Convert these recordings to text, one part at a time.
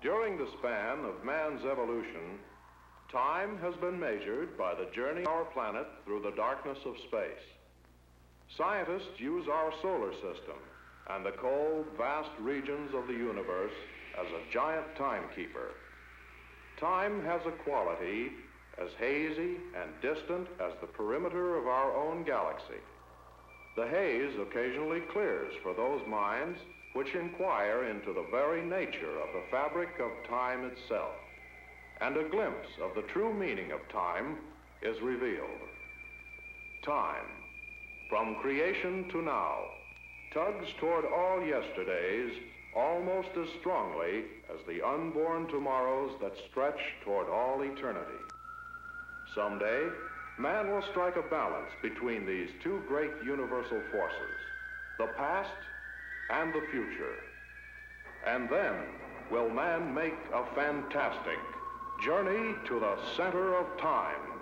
During the span of man's evolution, time has been measured by the journey of our planet through the darkness of space. Scientists use our solar system and the cold, vast regions of the universe as a giant timekeeper. Time has a quality as hazy and distant as the perimeter of our own galaxy. The haze occasionally clears for those minds which inquire into the very nature of the fabric of time itself, and a glimpse of the true meaning of time is revealed. Time, from creation to now, tugs toward all yesterdays almost as strongly as the unborn tomorrows that stretch toward all eternity. Someday, man will strike a balance between these two great universal forces, the past and the future. And then will man make a fantastic journey to the center of time.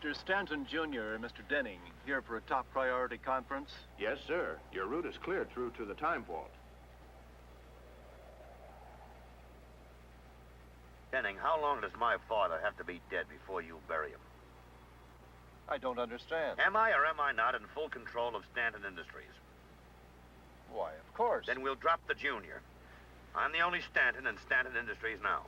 Mr. Stanton, Jr. and Mr. Denning, here for a top priority conference? Yes, sir. Your route is cleared through to the time vault. Denning, how long does my father have to be dead before you bury him? I don't understand. Am I or am I not in full control of Stanton Industries? Why, of course. Then we'll drop the junior. I'm the only Stanton in Stanton Industries now.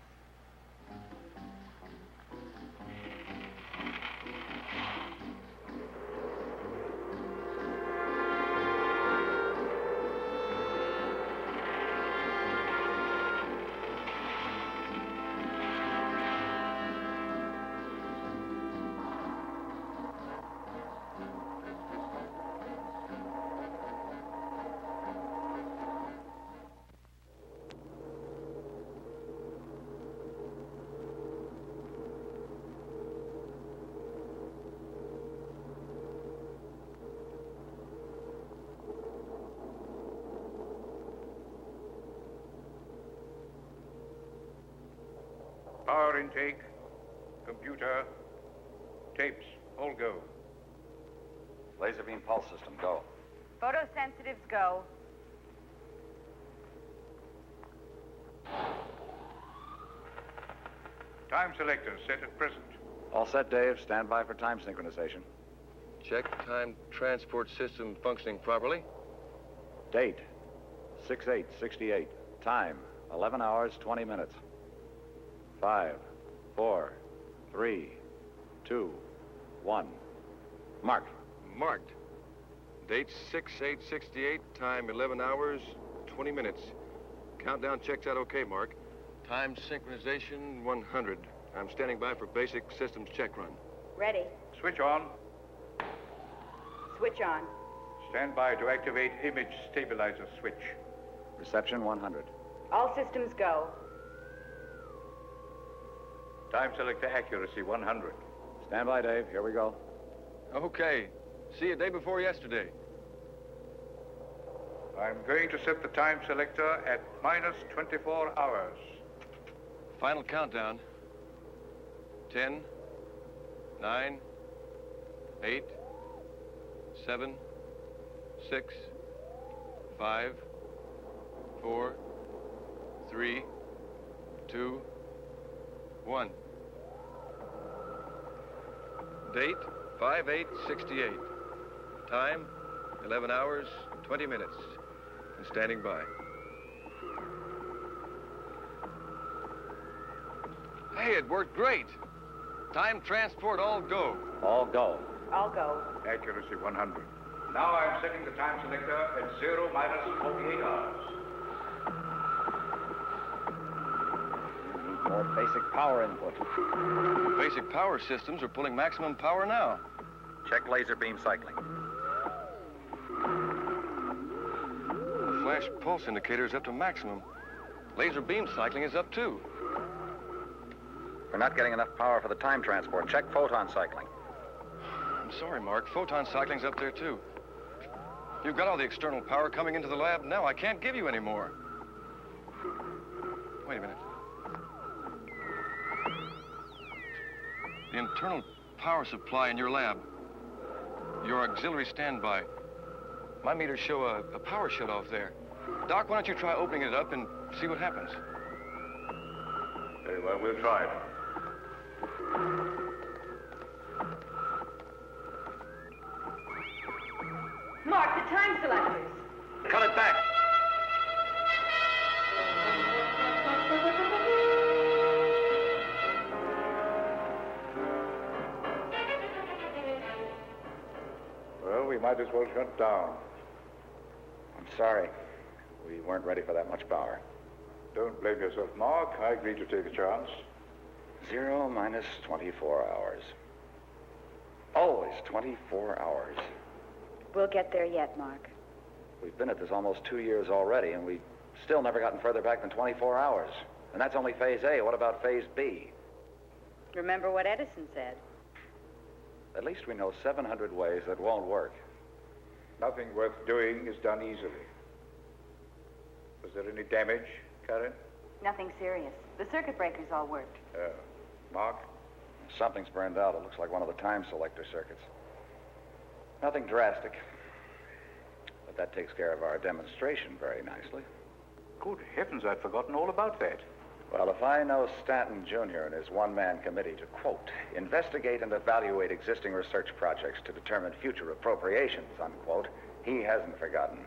Power intake, computer, tapes, all go. Laser beam pulse system, go. Photosensitives, go. Time selector set at present. All set, Dave. Stand by for time synchronization. Check time transport system functioning properly. Date, 6/8/68. Time, 11 hours, 20 minutes. 5, 4, 3, 2, 1. Mark. Marked. Date 6/8/68. Time 11 hours, 20 minutes. Countdown checks out okay, Mark. Time synchronization 100. I'm standing by for basic systems check run. Ready. Switch on. Switch on. Stand by to activate image stabilizer switch. Reception 100. All systems go. Time selector accuracy 100. Stand by, Dave. Here we go. Okay. See you day before yesterday. I'm going to set the time selector at minus 24 hours. Final countdown. 10, 9, 8, 7, 6, 5, 4, 3, 2, 1. Date 5/8/68. Time 11 hours, 20 minutes. And standing by. Hey, it worked great. Time transport all go. All go. All go. Accuracy 100. Now I'm setting the time selector at 0 minus 48 hours. Need more basic power input. Basic power systems are pulling maximum power now. Check laser beam cycling. The flash pulse indicator is up to maximum. Laser beam cycling is up too. We're not getting enough power for the time transport. Check photon cycling. I'm sorry, Mark. Photon cycling's up there too. You've got all the external power coming into the lab now. I can't give you any more. Wait a minute. The internal power supply in your lab. Your auxiliary standby. My meters show a power shut-off there. Doc, why don't you try opening it up and see what happens? Very well, we'll try it. Mark, the time selectors. Cut it back. Well, we might as well shut down. I'm sorry. We weren't ready for that much power. Don't blame yourself, Mark. I agreed to take a chance. 0 minus 24 hours. Always 24 hours. We'll get there yet, Mark. We've been at this almost 2 years already, and we've still never gotten further back than 24 hours. And that's only phase A. What about phase B? Remember what Edison said. At least we know 700 ways that won't work. Nothing worth doing is done easily. Was there any damage, Karen? Nothing serious. The circuit breakers all worked. Mark? Something's burned out. It looks like one of the time selector circuits. Nothing drastic. But that takes care of our demonstration very nicely. Good heavens, I'd forgotten all about that. Well, if I know Stanton Jr. and his one-man committee to, quote, investigate and evaluate existing research projects to determine future appropriations, unquote, he hasn't forgotten.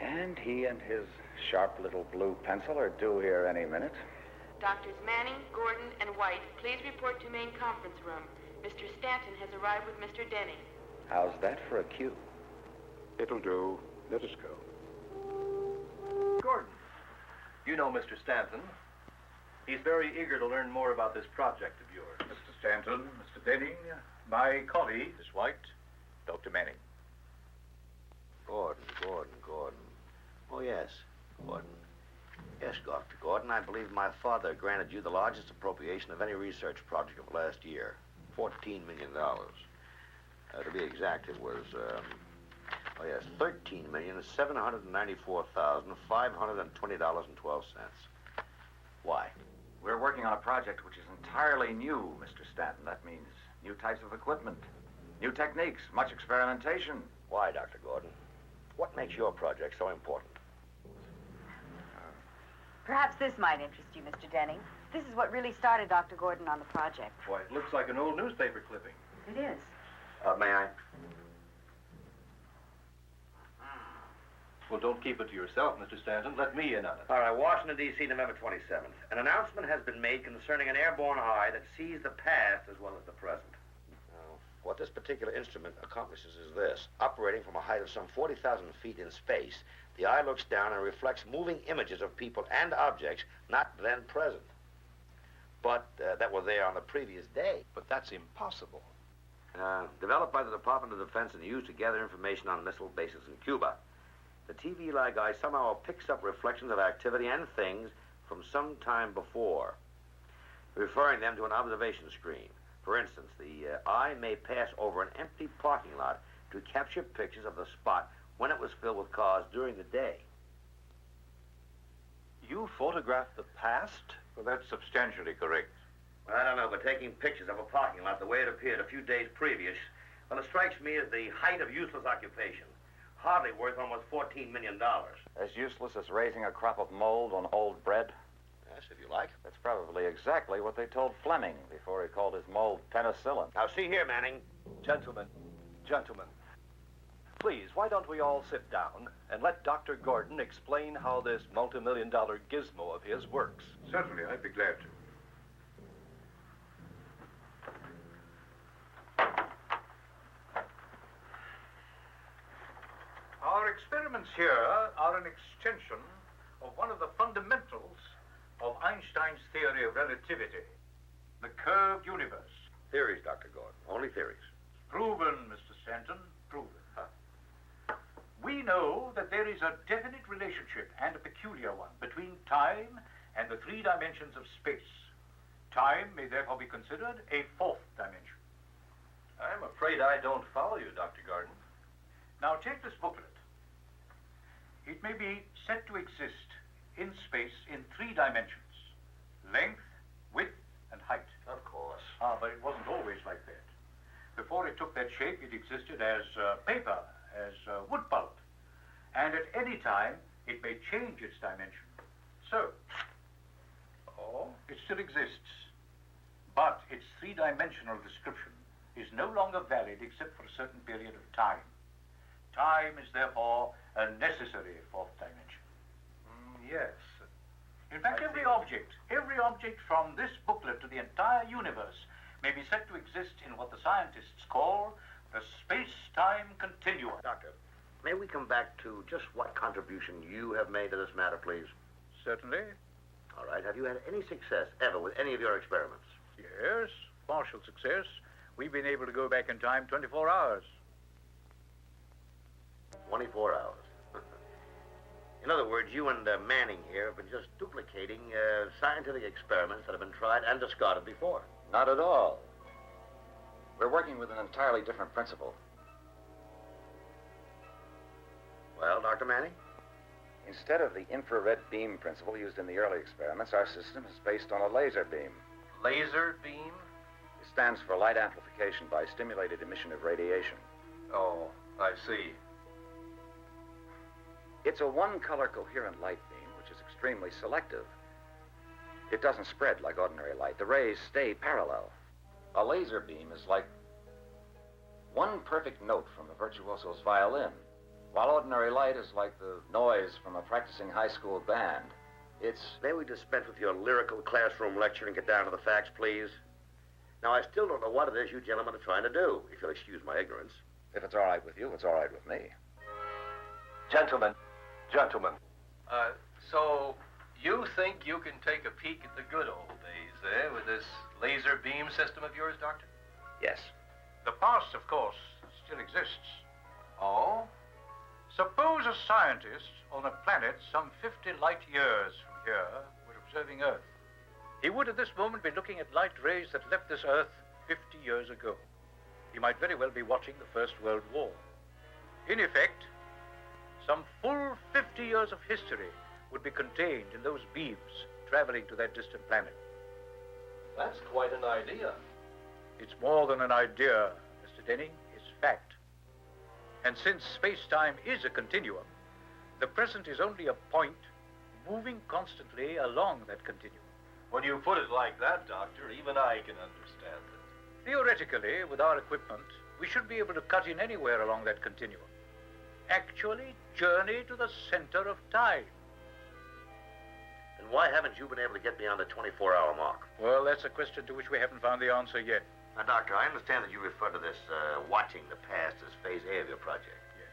And he and his Sharp little blue pencil are due here any minute. Doctors Manning, Gordon, and White, please report to main conference room. Mr. Stanton has arrived with Mr. Denny. How's that for a cue? It'll do. Let us go. Gordon, you know Mr. Stanton. He's very eager to learn more about this project of yours. Mr. Stanton, Mr. Denning, my colleague, Miss White, Dr. Manning. Gordon. Oh, yes, Gordon. Yes, Dr. Gordon, I believe my father granted you the largest appropriation of any research project of last year. $14 million. To be exact, it was, $13,794,520.12. Why? We're working on a project which is entirely new, Mr. Stanton. That means new types of equipment, new techniques, much experimentation. Why, Dr. Gordon? What makes your project so important? Perhaps this might interest you, Mr. Denning. This is what really started Dr. Gordon on the project. Why, it looks like an old newspaper clipping. It is. May I? Well, don't keep it to yourself, Mr. Stanton. Let me in on it. All right, Washington, D.C., November 27th. An announcement has been made concerning an airborne eye that sees the past as well as the present. What this particular instrument accomplishes is this. Operating from a height of some 40,000 feet in space, the eye looks down and reflects moving images of people and objects not then present, but that were there on the previous day. But that's impossible. Developed by the Department of Defense and used to gather information on missile bases in Cuba. The TV-like eye somehow picks up reflections of activity and things from some time before, referring them to an observation screen. For instance, the eye may pass over an empty parking lot to capture pictures of the spot when it was filled with cars during the day. You photographed the past? Well, that's substantially correct. I don't know, but taking pictures of a parking lot the way it appeared a few days previous, well, it strikes me as the height of useless occupation. Hardly worth almost $14 million. As useless as raising a crop of mold on old bread? Yes, if you like. That's probably exactly what they told Fleming before he called his mold penicillin. Now, see here, Manning. Gentlemen, please, why don't we all sit down and let Dr. Gordon explain how this multi-million-dollar gizmo of his works? Certainly, I'd be glad to. Our experiments here are an extension of one of the fundamentals of Einstein's theory of relativity, the curved universe. Theories, Dr. Gordon. Only theories. Proven, Mr. Stanton, proven. We know that there is a definite relationship, and a peculiar one, between time and the three dimensions of space. Time may therefore be considered a fourth dimension. I'm afraid I don't follow you, Dr. Gordon. Now take this booklet. It may be said to exist in space in three dimensions: length, width, and height. Of course. But it wasn't always like that. Before it took that shape, it existed as paper, as wood pulp. And at any time, it may change its dimension. So, it still exists. But its three-dimensional description is no longer valid except for a certain period of time. Time is therefore a necessary fourth dimension. Yes. In fact, every object from this booklet to the entire universe may be said to exist in what the scientists call the space-time continuum. Doctor, may we come back to just what contribution you have made to this matter, please? Certainly. All right. Have you had any success ever with any of your experiments? Yes, partial success. We've been able to go back in time 24 hours. 24 hours. In other words, you and Manning here have been just duplicating scientific experiments that have been tried and discarded before. Not at all. We're working with an entirely different principle. Well, Dr. Manning? Instead of the infrared beam principle used in the early experiments, our system is based on a laser beam. Laser beam? It stands for light amplification by stimulated emission of radiation. Oh, I see. It's a one-color coherent light beam, which is extremely selective. It doesn't spread like ordinary light. The rays stay parallel. A laser beam is like one perfect note from a virtuoso's violin, While ordinary light is like the noise from a practicing high school band, it's... May we dispense with your lyrical classroom lecture and get down to the facts, please? Now, I still don't know what it is you gentlemen are trying to do, if you'll excuse my ignorance. If it's all right with you, it's all right with me. Gentlemen, so you think you can take a peek at the good old days, with this laser beam system of yours, Doctor? Yes. The past, of course, still exists. Oh? Suppose a scientist on a planet some 50 light years from here were observing Earth. He would at this moment be looking at light rays that left this Earth 50 years ago. He might very well be watching the First World War. In effect, some full 50 years of history would be contained in those beams traveling to that distant planet. That's quite an idea. It's more than an idea, Mr. Denning. It's fact. And since space-time is a continuum, the present is only a point moving constantly along that continuum. When you put it like that, Doctor, even I can understand it. Theoretically, with our equipment, we should be able to cut in anywhere along that continuum. Actually, journey to the center of time. Then why haven't you been able to get beyond the 24-hour mark? Well, that's a question to which we haven't found the answer yet. Now, Doctor, I understand that you refer to this watching the past as Phase A of your project. Yes.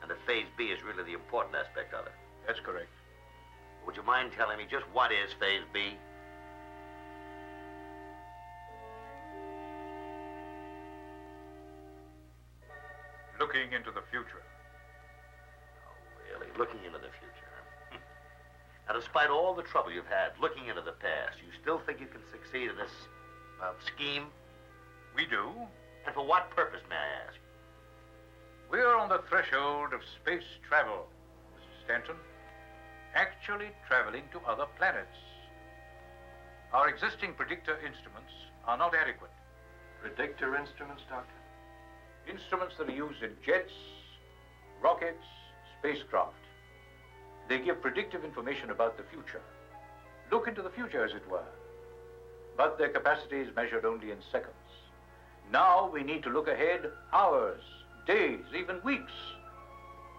And that Phase B is really the important aspect of it. That's correct. Would you mind telling me just what is Phase B? Looking into the future. Oh, really? Looking into the future, huh? Now, despite all the trouble you've had looking into the past, you still think you can succeed in this, scheme? We do. And for what purpose, may I ask? We're on the threshold of space travel, Mr. Stanton. Actually traveling to other planets. Our existing predictor instruments are not adequate. Predictor instruments, Doctor? Instruments that are used in jets, rockets, spacecraft. They give predictive information about the future. Look into the future, as it were. But their capacity is measured only in seconds. Now we need to look ahead hours, days, even weeks.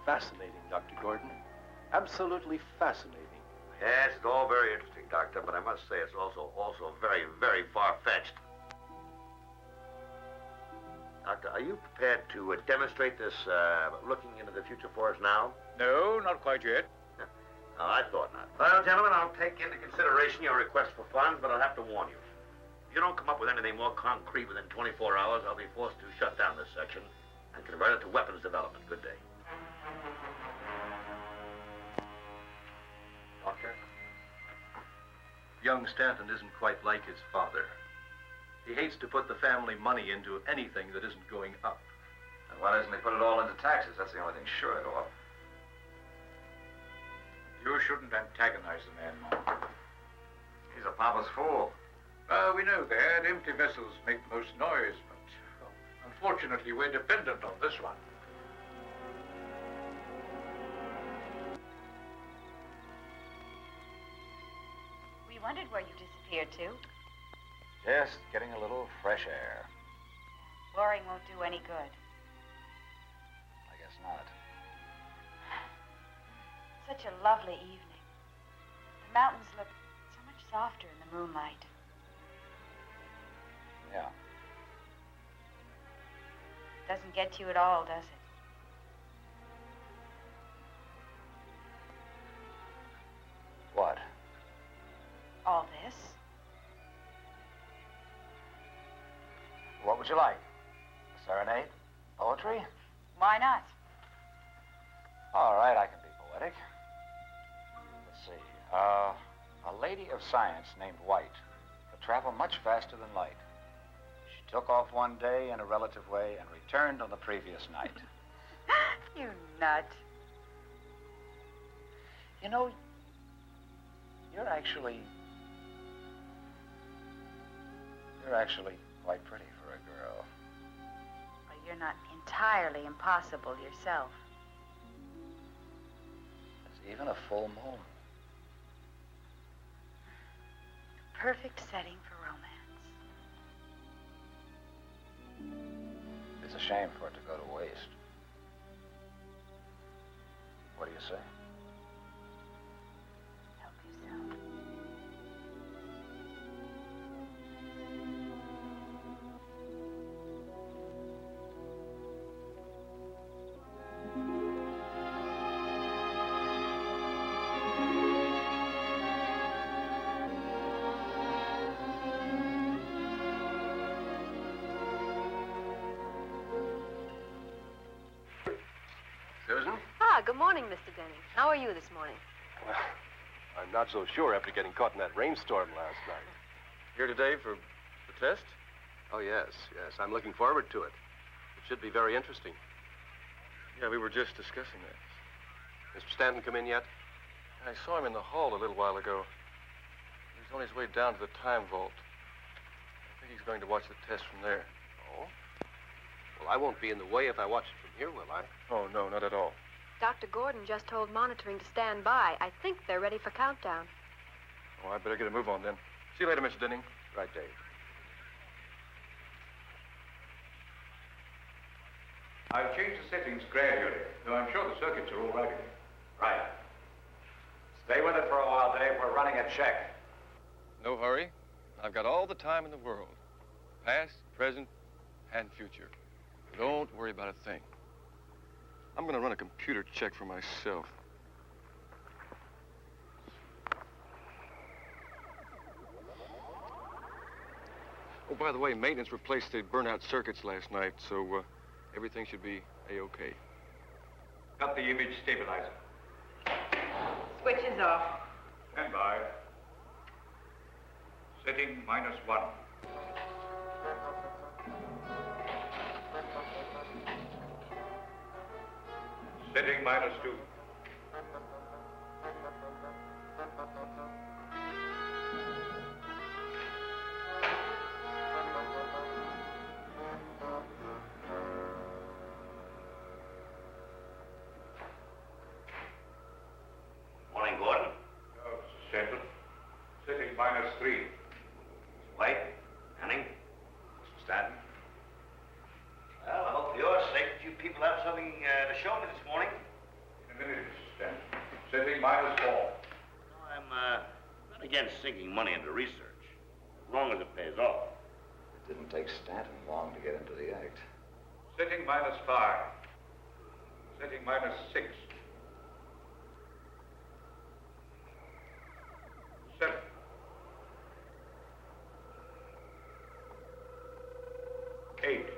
Fascinating, Dr. Gordon. Absolutely fascinating. Yes, it's all very interesting, Doctor, but I must say it's also very, very far-fetched. Doctor, are you prepared to demonstrate this looking into the future for us now? No, not quite yet. No, I thought not. Well, gentlemen, I'll take into consideration your request for funds, but I'll have to warn you. If you don't come up with anything more concrete within 24 hours, I'll be forced to shut down this section and convert it to weapons development. Good day. Doctor? Young Stanton isn't quite like his father. He hates to put the family money into anything that isn't going up. And why doesn't he put it all into taxes? That's the only thing sure at all. You shouldn't antagonize the man, Mark. He's a papa's fool. We know that. Empty vessels make the most noise, but well, unfortunately, we're dependent on this one. We wondered where you disappeared to. Just getting a little fresh air. Boring won't do any good. I guess not. Such a lovely evening. The mountains look so much softer in the moonlight. Yeah. Doesn't get to you at all, does it? What? All this? What would you like? A serenade? Poetry? Why not? All right, I can be poetic. Let's see. A lady of science named White could travel much faster than light. She took off one day in a relative way and returned on the previous night. You nut. You know, you're actually quite pretty for a girl. Well, you're not entirely impossible yourself. There's even a full moon. Perfect setting for romance. It's a shame for it to go to waste. What do you say? Help yourself. Susan? Ah, good morning, Mr. Denning. How are you this morning? Well, I'm not so sure after getting caught in that rainstorm last night. Here today for the test? Oh, yes. I'm looking forward to it. It should be very interesting. Yeah, we were just discussing that. Mr. Stanton come in yet? I saw him in the hall a little while ago. He was on his way down to the time vault. I think he's going to watch the test from there. Oh? Well, I won't be in the way if I watch it from here, will I? Oh, no, not at all. Dr. Gordon just told monitoring to stand by. I think they're ready for countdown. Oh, I better get a move on then. See you later, Mr. Denning. Right, Dave. I'll change the settings gradually, though I'm sure the circuits are all right again. Right. Stay with it for a while, Dave. We're running a check. No hurry. I've got all the time in the world. Past, present, and future. Don't worry about a thing. I'm going to run a computer check for myself. Oh, by the way, maintenance replaced the burnout circuits last night, so everything should be A-OK. Got the image stabilizer. Switch is off. Stand by. Setting -1. Setting -2. Morning, Gordon. Oh, Stanton. Setting -3. White, Manning, Mr. Stanton. Well, I hope for your sake that you people have something to show me this morning. In a minute, Mr. Stanton. Setting -4. I'm not against sinking money into research, as long as it pays off. It didn't take Stanton long to get into the act. Setting -5. Setting -6. 7. 8.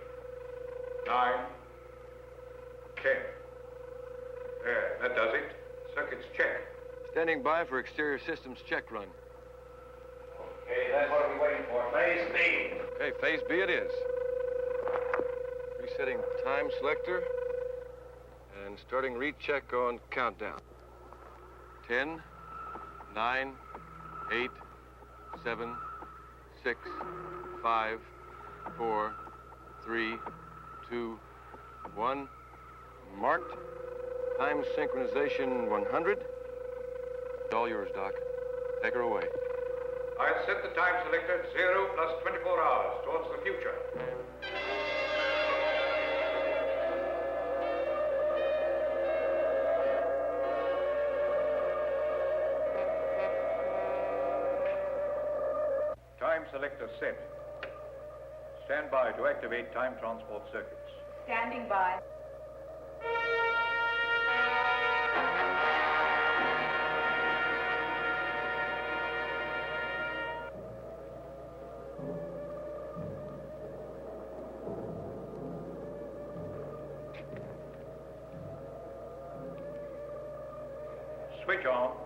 9. 10. There, that does it. Circuits check. Standing by for exterior systems check run. Okay, then what are we waiting for? Phase B. Okay, phase B it is. Resetting time selector and starting recheck on countdown. 10, 9, 8, 7, 6, 5, 4, 3, 2, 1. Marked. Time synchronization 100. All yours, Doc. Take her away. I'll set the time selector at 0 plus 24 hours towards the future. Time selector set. Stand by to activate time transport circuits. Standing by. Switch on.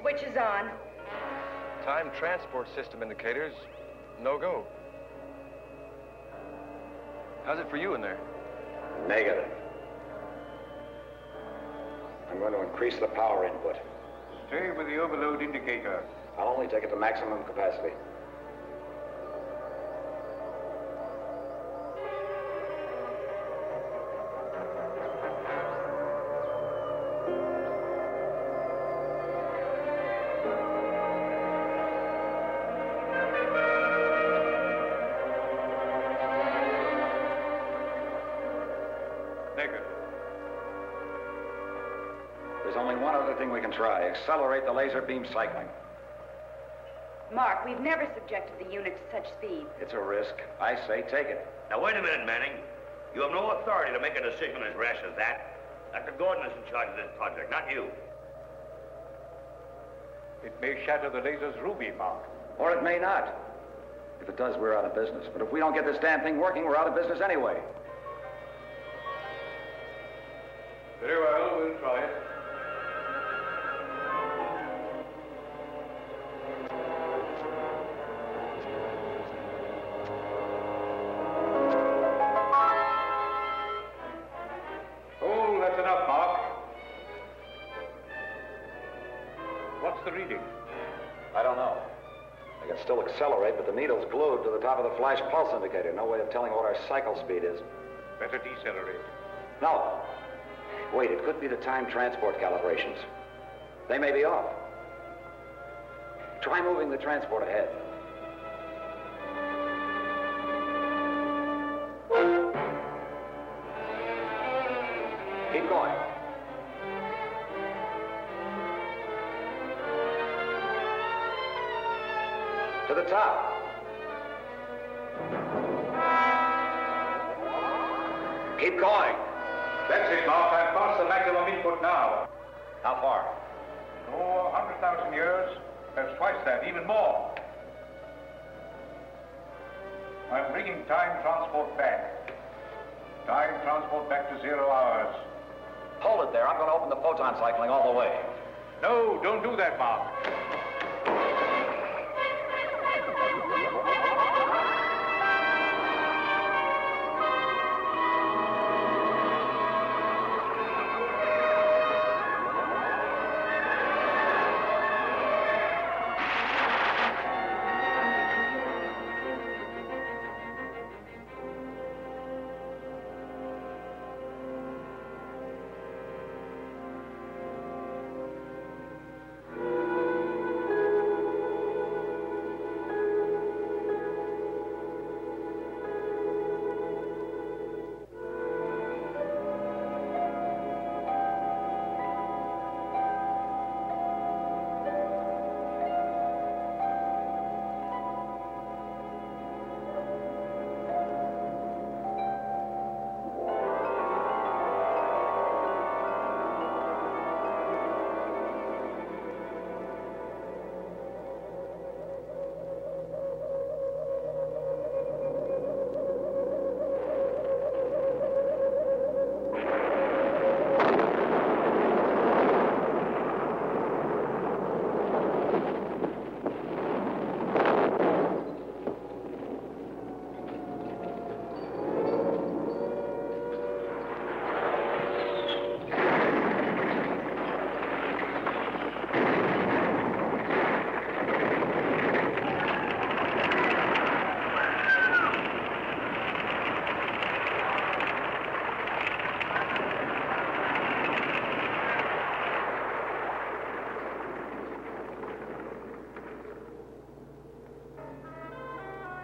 Switch is on. Time transport system indicators, no go. How's it for you in there? Negative. I'm going to increase the power input. Stay with the overload indicator. I'll only take it to maximum capacity. Negative. one other thing we can try. Accelerate the laser beam cycling. Mark, we've never subjected the unit to such speed. It's a risk. I say take it. Now, wait a minute, Manning. You have no authority to make a decision as rash as that. Dr. Gordon is in charge of this project, not you. It may shatter the laser's ruby, Mark. Or it may not. If it does, we're out of business. But if we don't get this damn thing working, we're out of business anyway. Very well, we'll try it. Oh, that's enough, Mark. What's the reading? I don't know. I can still accelerate, but the needle's glued to the top of the flash pulse indicator. No way of telling what our cycle speed is. Better decelerate. No. Wait, it could be the time transport calibrations. They may be off. Try moving the transport ahead. Keep going. To the top. Keep going. That's it, Mark. I've passed the maximum input now. How far? Oh, 100,000 years. Perhaps twice that, even more. I'm bringing time transport back. Time transport back to 0 hours. Hold it there. I'm going to open the photon cycling all the way. No, don't do that, Mark.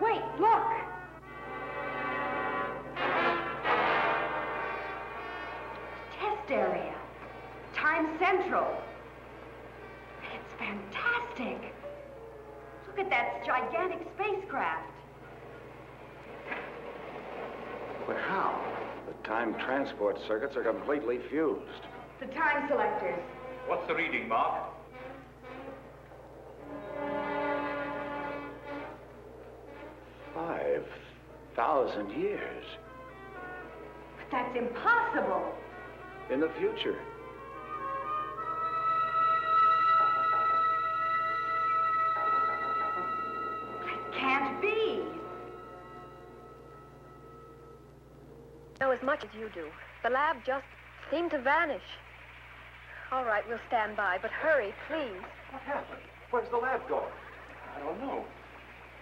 Wait, look! Test area. Time Central. It's fantastic. Look at that gigantic spacecraft. But how? The time transport circuits are completely fused. The time selectors. What's the reading, Mark? 5,000 years. But that's impossible. In the future. It can't be. I know as much as you do. The lab just seemed to vanish. All right, we'll stand by, but hurry, please. What happened? Where's the lab going? I don't know.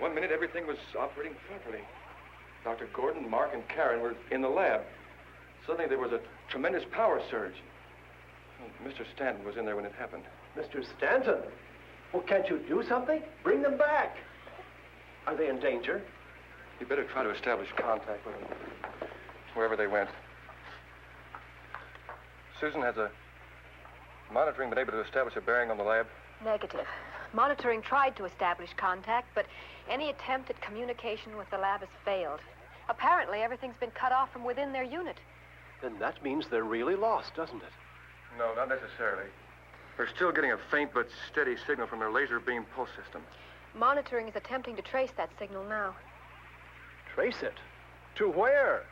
1 minute, everything was operating properly. Dr. Gordon, Mark, and Karen were in the lab. Suddenly, there was a tremendous power surge. Mr. Stanton was in there when it happened. Mr. Stanton? Well, can't you do something? Bring them back. Are they in danger? You better try to establish contact with them, wherever they went. Susan has a monitoring been able to establish a bearing on the lab? Negative. Monitoring tried to establish contact, but any attempt at communication with the lab has failed. Apparently, everything's been cut off from within their unit. Then that means they're really lost, doesn't it? No, not necessarily. We're still getting a faint but steady signal from their laser beam pulse system. Monitoring is attempting to trace that signal now. Trace it? To where?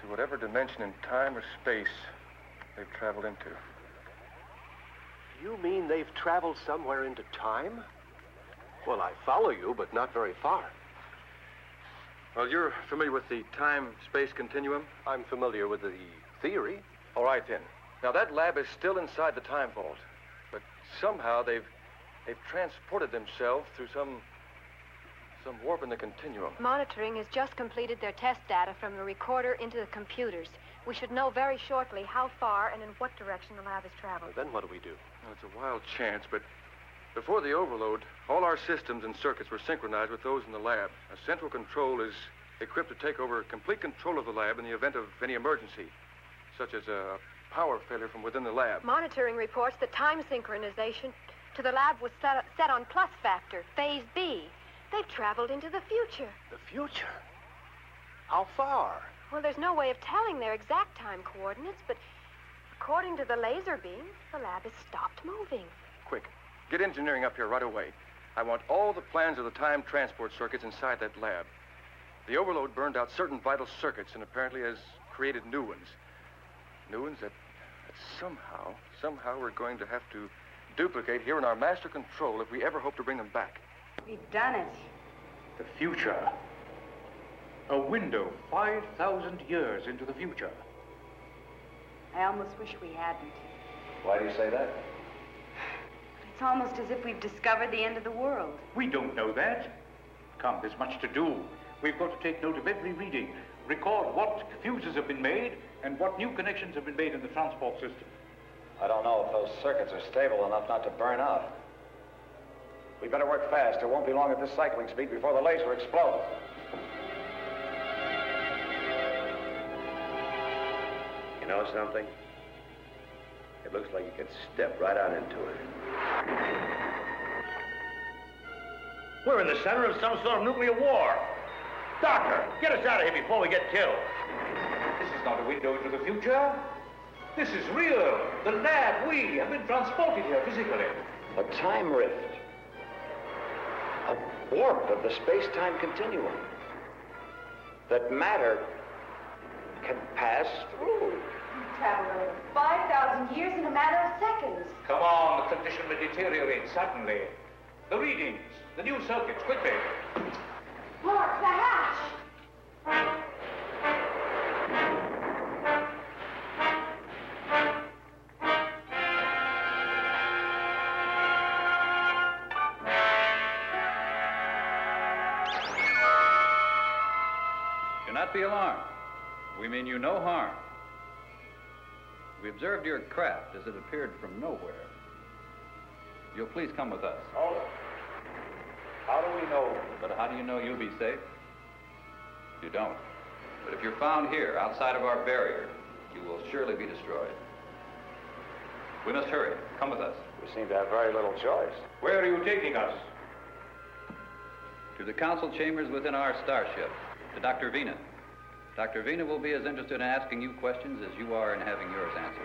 To whatever dimension in time or space they've traveled into. You mean they've traveled somewhere into time? Well, I follow you, but not very far. Well, you're familiar with the time-space continuum? I'm familiar with the theory. All right, then. Now, that lab is still inside the time vault, but somehow they've transported themselves through some warp in the continuum. Monitoring has just completed their test data from the recorder into the computers. We should know very shortly how far and in what direction the lab has traveled. Then what do we do? Well, it's a wild chance, but before the overload, all our systems and circuits were synchronized with those in the lab. A central control is equipped to take over complete control of the lab in the event of any emergency, such as a power failure from within the lab. Monitoring reports that time synchronization to the lab was set on plus factor, phase B. They've traveled into the future. The future? How far? Well, there's no way of telling their exact time coordinates, but according to the laser beam, the lab has stopped moving. Quick, get engineering up here right away. I want all the plans of the time transport circuits inside that lab. The overload burned out certain vital circuits and apparently has created new ones. New ones that somehow we're going to have to duplicate here in our master control if we ever hope to bring them back. We've done it. The future. A window 5,000 years into the future. I almost wish we hadn't. Why do you say that? It's almost as if we've discovered the end of the world. We don't know that. Come, there's much to do. We've got to take note of every reading, record what fuses have been made, and what new connections have been made in the transport system. I don't know if those circuits are stable enough not to burn out. We better work fast. It won't be long at this cycling speed before the laser explodes. You know something? It looks like you could step right on into it. We're in the center of some sort of nuclear war. Doctor, get us out of here before we get killed. This is not a window into the future. This is real. The lab, we have been transported here physically. A time rift. A warp of the space-time continuum. That matter can pass through. We've traveled over 5,000 years in a matter of seconds. Come on, the condition may deteriorate suddenly. The readings, the new circuits, quickly. Mark, the hatch! Do not be alarmed. We mean you no harm. We observed your craft as it appeared from nowhere. You'll please come with us. Oh. How do we know? But how do you know you'll be safe? You don't. But if you're found here, outside of our barrier, you will surely be destroyed. We must hurry. Come with us. We seem to have very little choice. Where are you taking us? To the council chambers within our starship, to Dr. Vina. Dr. Vina will be as interested in asking you questions as you are in having yours answered.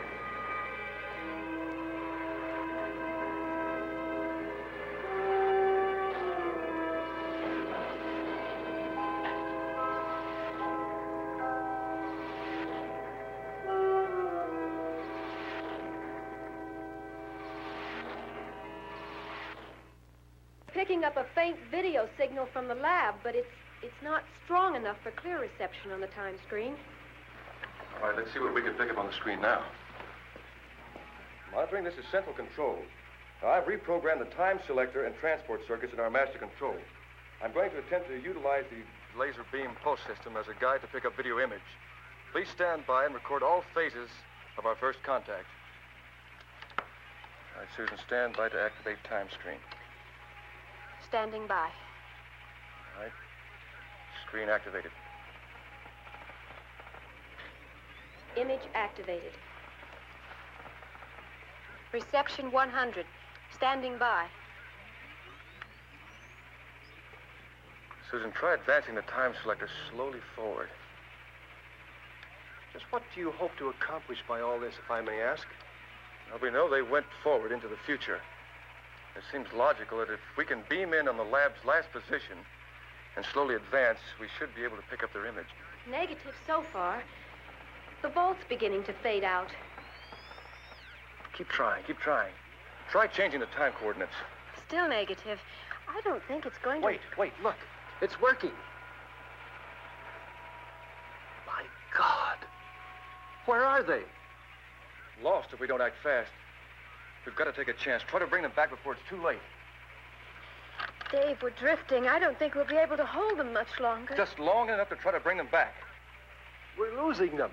Picking up a faint video signal from the lab, but it's not strong enough for clear reception on the time screen. All right, let's see what we can pick up on the screen now. Monitoring, this is central control. Now, I've reprogrammed the time selector and transport circuits in our master control. I'm going to attempt to utilize the laser beam pulse system as a guide to pick up video image. Please stand by and record all phases of our first contact. All right, Susan, stand by to activate time screen. Standing by. All right. Screen activated. Image activated. Reception 100. Standing by. Susan, try advancing the time selector slowly forward. Just what do you hope to accomplish by all this, if I may ask? Well, we know they went forward into the future. It seems logical that if we can beam in on the lab's last position and slowly advance, we should be able to pick up their image. Negative so far. The volt's beginning to fade out. Keep trying, keep trying. Try changing the time coordinates. Still negative. I don't think it's going to... Wait, look. It's working. My God. Where are they? Lost if we don't act fast. We've got to take a chance. Try to bring them back before it's too late. Dave, we're drifting. I don't think we'll be able to hold them much longer. Just long enough to try to bring them back. We're losing them.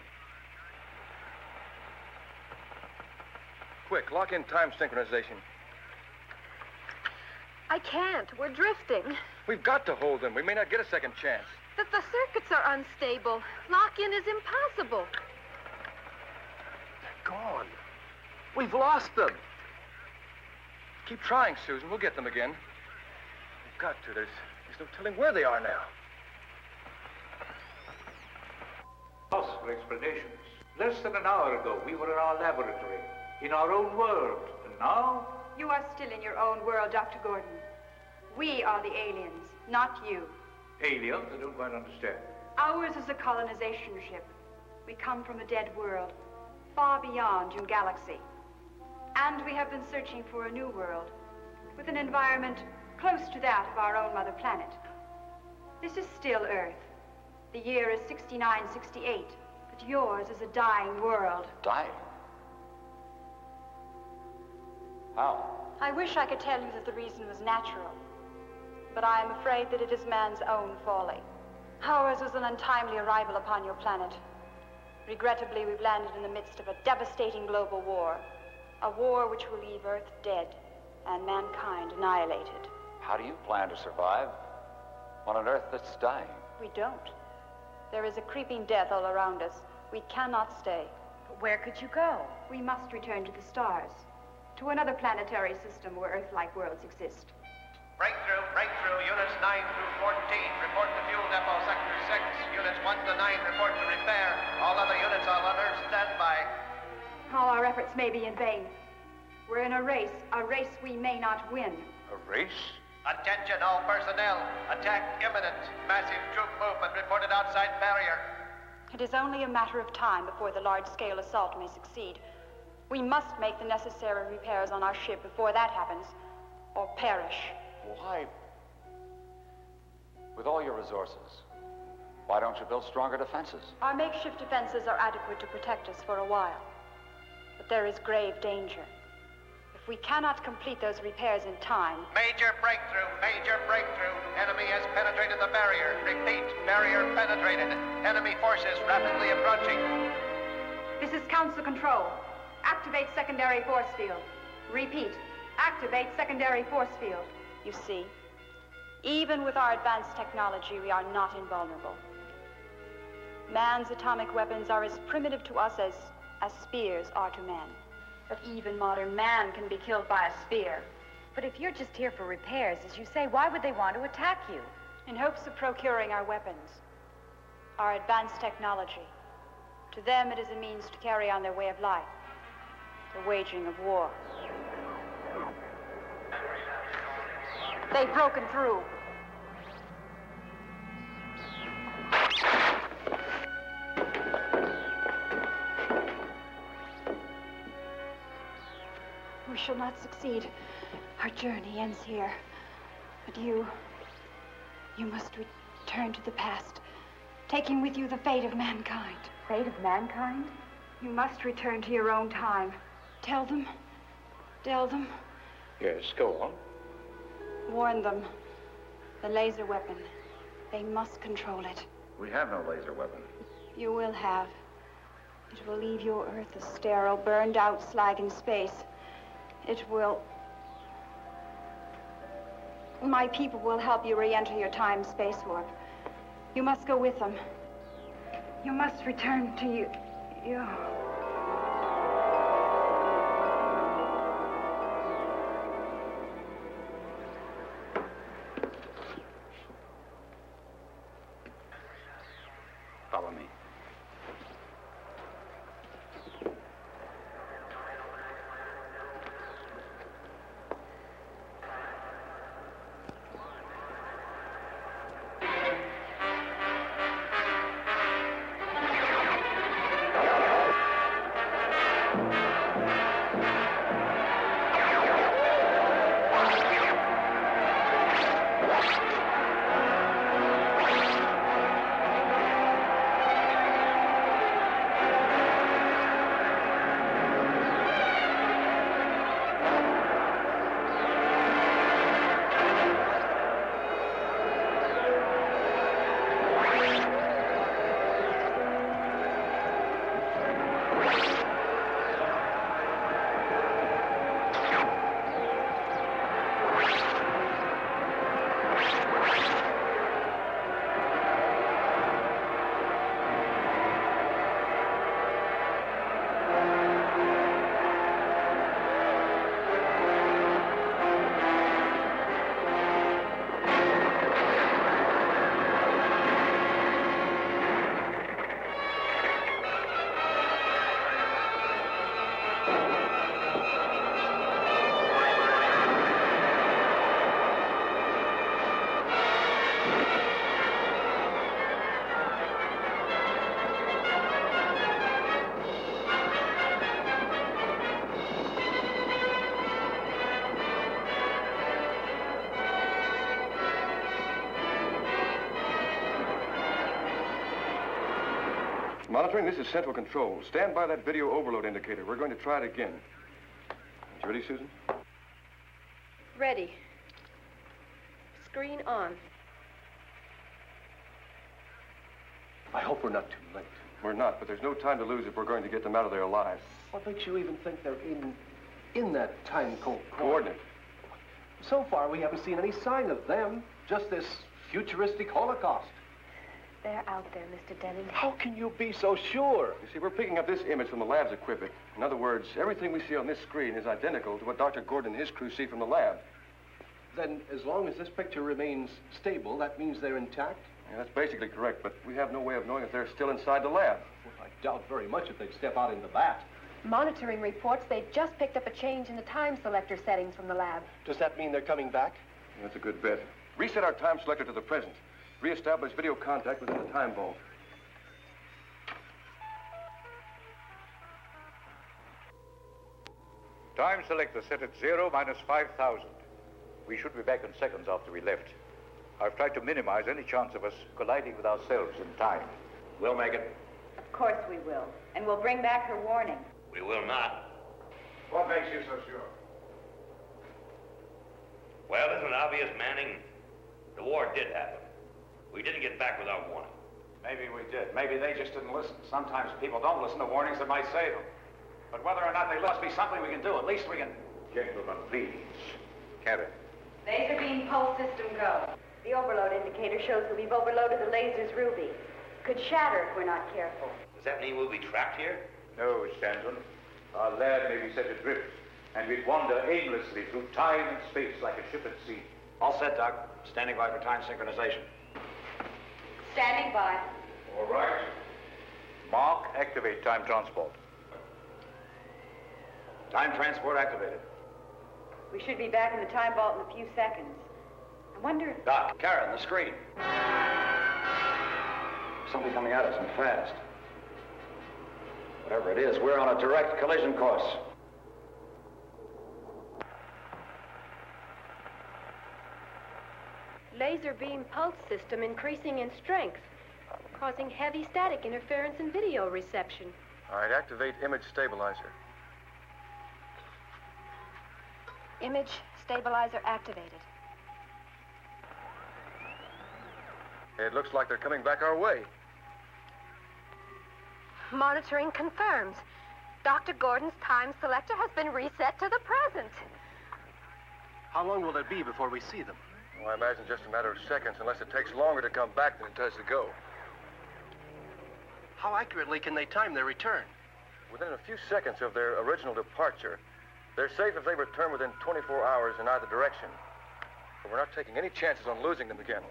Quick, lock in time synchronization. I can't. We're drifting. We've got to hold them. We may not get a second chance. The circuits are unstable. Lock-in is impossible. They're gone. We've lost them. Keep trying, Susan. We'll get them again. We've got to. There's no telling where they are now. Ask for explanations. Less than an hour ago, we were in our laboratory, in our own world. And now? You are still in your own world, Dr. Gordon. We are the aliens, not you. Aliens? I don't quite understand. Ours is a colonization ship. We come from a dead world, far beyond your galaxy. And we have been searching for a new world, with an environment close to that of our own mother planet. This is still Earth. The year is 6968, but yours is a dying world. Dying? How? I wish I could tell you that the reason was natural, but I am afraid that it is man's own folly. Ours was an untimely arrival upon your planet. Regrettably, we've landed in the midst of a devastating global war, a war which will leave Earth dead and mankind annihilated. How do you plan to survive on an Earth that's dying? We don't. There is a creeping death all around us. We cannot stay. But where could you go? We must return to the stars, to another planetary system where Earth-like worlds exist. Breakthrough, units 9 through 14, report to fuel depot, sector 6. Units 1 to 9, report to repair. All other units on alert, standby. All our efforts may be in vain. We're in a race we may not win. A race? Attention, all personnel. Attack imminent. Massive troop movement reported outside barrier. It is only a matter of time before the large-scale assault may succeed. We must make the necessary repairs on our ship before that happens, or perish. Why? With all your resources, why don't you build stronger defenses? Our makeshift defenses are adequate to protect us for a while. But there is grave danger. If we cannot complete those repairs in time... Major breakthrough. Enemy has penetrated the barrier. Repeat, barrier penetrated. Enemy forces rapidly approaching. This is Council Control. Activate secondary force field. Repeat, activate secondary force field. You see, even with our advanced technology, we are not invulnerable. Man's atomic weapons are as primitive to us as spears are to men. But even modern man can be killed by a spear. But if you're just here for repairs, as you say, why would they want to attack you? In hopes of procuring our weapons, our advanced technology. To them, it is a means to carry on their way of life, the waging of war. They've broken through. We shall not succeed. Our journey ends here. But you must return to the past, taking with you the fate of mankind. Fate of mankind? You must return to your own time. Tell them. Yes, go on. Warn them. The laser weapon. They must control it. We have no laser weapon. You will have. It will leave your Earth a sterile, burned-out slag in space. It will... My people will help you re-enter your time-space warp. You must go with them. You must return to you. Monitoring, this is Central Control. Stand by that video overload indicator. We're going to try it again. You ready, Susan? Ready. Screen on. I hope we're not too late. We're not, but there's no time to lose if we're going to get them out of there alive. What makes you even think they're in that time-cold Coordinate. So far, we haven't seen any sign of them. Just this futuristic holocaust. They're out there, Mr. Denning. How can you be so sure? You see, we're picking up this image from the lab's equipment. In other words, everything we see on this screen is identical to what Dr. Gordon and his crew see from the lab. Then, as long as this picture remains stable, that means they're intact? Yeah, that's basically correct, but we have no way of knowing if they're still inside the lab. Well, I doubt very much if they'd step out into that. Monitoring reports they've just picked up a change in the time selector settings from the lab. Does that mean they're coming back? That's a good bet. Reset our time selector to the present. Reestablish video contact within the time vault. Time selector set at 0 minus 5,000. We should be back in seconds after we left. I've tried to minimize any chance of us colliding with ourselves in time. We'll make it. Of course we will. And we'll bring back her warning. We will not. What makes you so sure? Well, isn't it obvious, Manning? The war did happen. We didn't get back without warning. Maybe we did. Maybe they just didn't listen. Sometimes people don't listen to warnings that might save them. But whether or not they must be something we can do. At least we can... Gentlemen, please. Karen. Laser beam pulse system go. The overload indicator shows that we've overloaded the laser's ruby. Could shatter if we're not careful. Does that mean we'll be trapped here? No, Stanton. Our lab may be set adrift, and we'd wander aimlessly through time and space like a ship at sea. All set, Doc. Standing by for time synchronization. Standing by. All right. Mark, activate time transport. Time transport activated. We should be back in the time vault in a few seconds. I wonder... Doc, Karen, the screen. Something coming at us and fast. Whatever it is, we're on a direct collision course. Laser beam pulse system increasing in strength, causing heavy static interference in video reception. All right, activate image stabilizer. Image stabilizer activated. It looks like they're coming back our way. Monitoring confirms. Dr. Gordon's time selector has been reset to the present. How long will it be before we see them? Well, I imagine just a matter of seconds, unless it takes longer to come back than it does to go. How accurately can they time their return? Within a few seconds of their original departure, they're safe if they return within 24 hours in either direction. But we're not taking any chances on losing them again.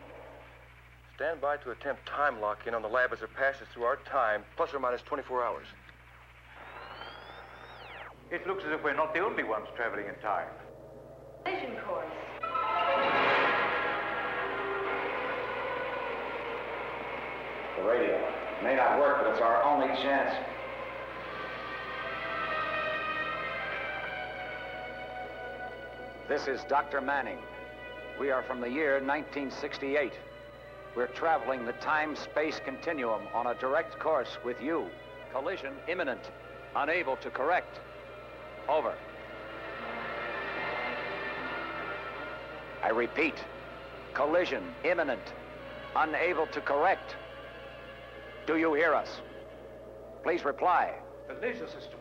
Stand by to attempt time lock-in on the lab as it passes through our time, plus or minus 24 hours. It looks as if we're not the only ones traveling in time. Collision course. The radio. May not work, but it's our only chance. This is Dr. Manning. We are from the year 1968. We're traveling the time-space continuum on a direct course with you. Collision imminent. Unable to correct. Over. I repeat. Collision imminent. Unable to correct. Do you hear us? Please reply. The laser system.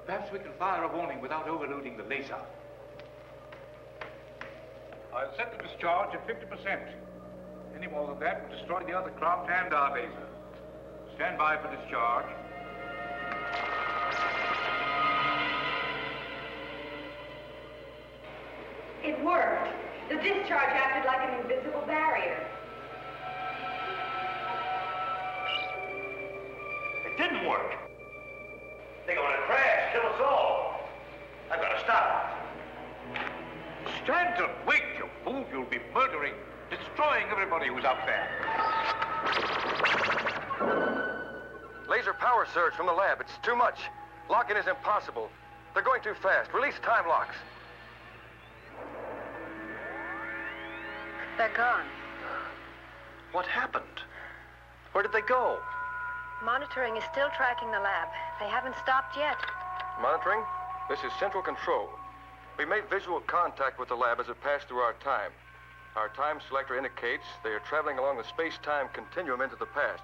Perhaps we can fire a warning without overloading the laser. I'll set the discharge at 50%. Any more than that would destroy the other craft and our laser. Stand by for discharge. It worked. The discharge acted like an invisible barrier. It didn't work. They're going to crash, kill us all. I've got to stop. Stanton, wait, you fool. You'll be murdering, destroying everybody who's up there. Laser power surge from the lab. It's too much. Lock-in is impossible. They're going too fast. Release time locks. They're gone. What happened? Where did they go? Monitoring is still tracking the lab. They haven't stopped yet. Monitoring? This is Central Control. We made visual contact with the lab as it passed through our time. Our time selector indicates they are traveling along the space-time continuum into the past.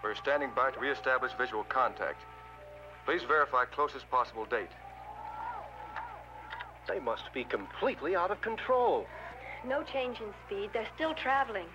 We're standing by to reestablish visual contact. Please verify closest possible date. They must be completely out of control. No change in speed. They're still traveling.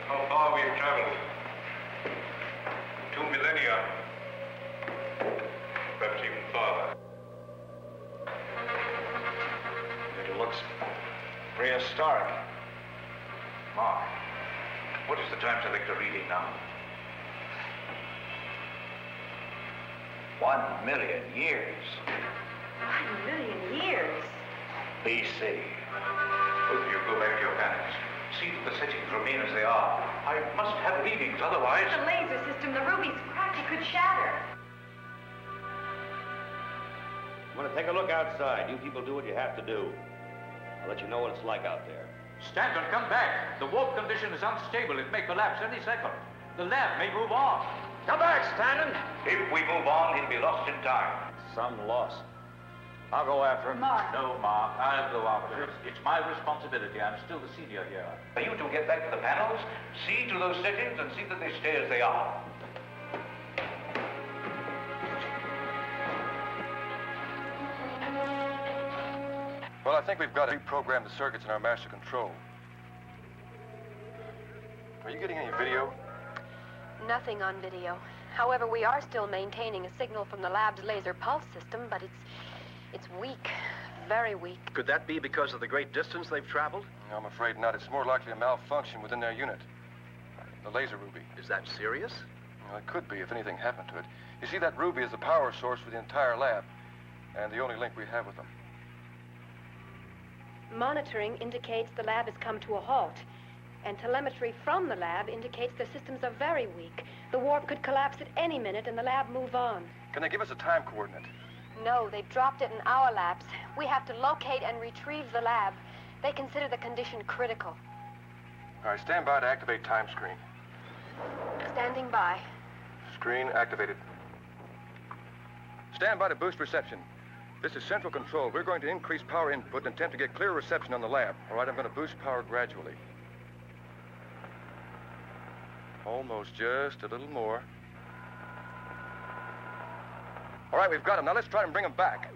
How far we've traveled? 2 millennia. Perhaps even farther. It looks prehistoric. Mark, what is the time selector reading now? 1 million years. 1 million years? BC. Both of you go back to your planets. See that the settings remain as they are. I must have readings, otherwise... The laser system, the ruby's cracked. It could shatter. I'm going to take a look outside. You people do what you have to do. I'll let you know what it's like out there. Stanton, come back. The warp condition is unstable. It may collapse any second. The lab may move on. Come back, Stanton. If we move on, he'll be lost in time. Some loss. I'll go after him. Mark. No, Mark. I'll go after him. It's my responsibility. I'm still the senior here. You two get back to the panels, see to those settings, and see that they stay as they are. Well, I think we've got to reprogram the circuits in our master control. Are you getting any video? Nothing on video. However, we are still maintaining a signal from the lab's laser pulse system, but it's weak. Very weak. Could that be because of the great distance they've traveled? No, I'm afraid not. It's more likely a malfunction within their unit. The laser ruby. Is that serious? Well, it could be if anything happened to it. You see, that ruby is the power source for the entire lab, and the only link we have with them. Monitoring indicates the lab has come to a halt, and telemetry from the lab indicates the systems are very weak. The warp could collapse at any minute and the lab move on. Can they give us a time coordinate? No, they've dropped it in our labs. We have to locate and retrieve the lab. They consider the condition critical. All right, stand by to activate time screen. Standing by. Screen activated. Stand by to boost reception. This is central control. We're going to increase power input and attempt to get clear reception on the lab. All right, I'm going to boost power gradually. Almost, just a little more. All right, we've got him. Now let's try and bring him back.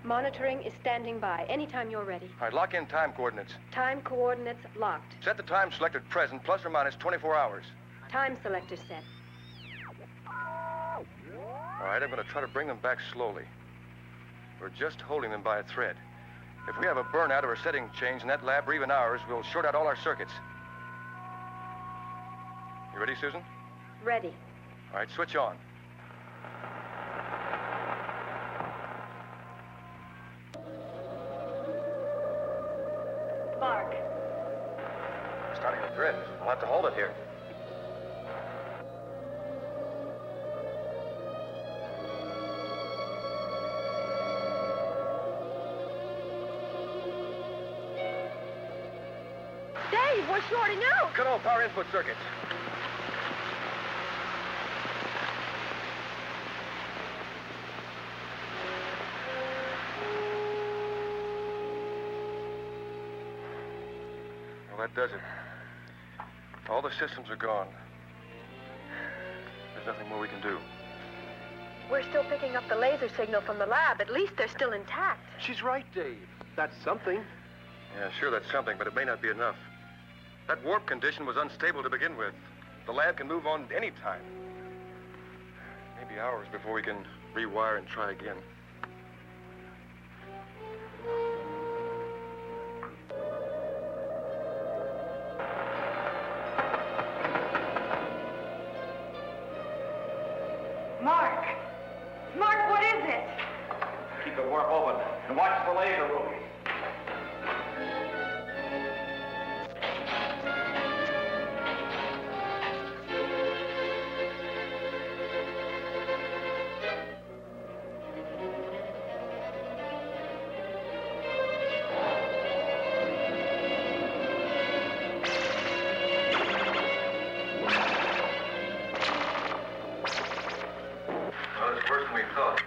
Monitoring is standing by. Anytime you're ready. All right, lock in time coordinates. Time coordinates locked. Set the time selected present, plus or minus 24 hours. Time selector set. All right, I'm going to try to bring them back slowly. We're just holding them by a thread. If we have a burnout or a setting change in that lab or even ours, we'll short out all our circuits. You ready, Susan? Ready. All right, switch on. Mark. Starting to drift. We'll have to hold it here. Dave, we're shorting out. Cut all power input circuits. Well, that does it. All the systems are gone. There's nothing more we can do. We're still picking up the laser signal from the lab. At least they're still intact. She's right, Dave. That's something. Yeah, sure, that's something, but it may not be enough. That warp condition was unstable to begin with. The lab can move on any time. Maybe hours before we can rewire and try again. Mark! Mark, what is it? Keep the warp open and watch the laser ruby. Well, it's worse than we thought.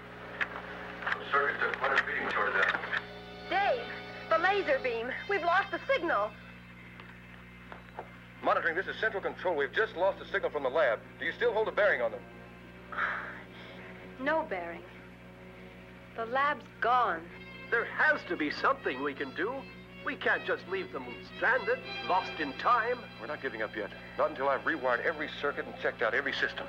The circuit took quite a beating short of that. Dave, the laser beam. We've lost the signal. Monitoring, this is central control. We've just lost the signal from the lab. Do you still hold a bearing on them? No bearing. The lab's gone. There has to be something we can do. We can't just leave them stranded, lost in time. We're not giving up yet. Not until I've rewired every circuit and checked out every system.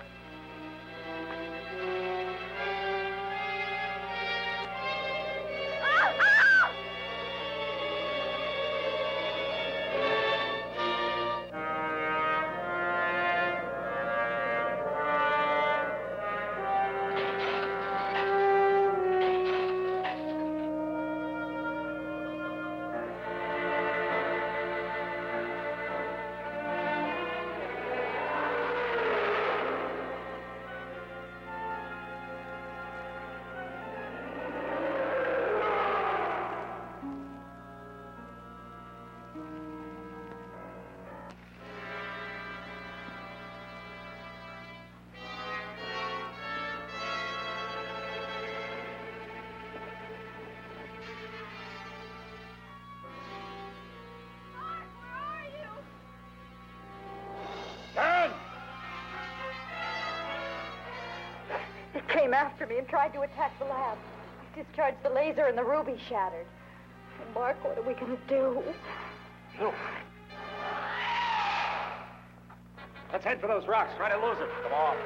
came after me and tried to attack the lab. I discharged the laser and the ruby shattered. Oh, Mark, what are we going to do? Look. Let's head for those rocks. Try to lose them. Come on.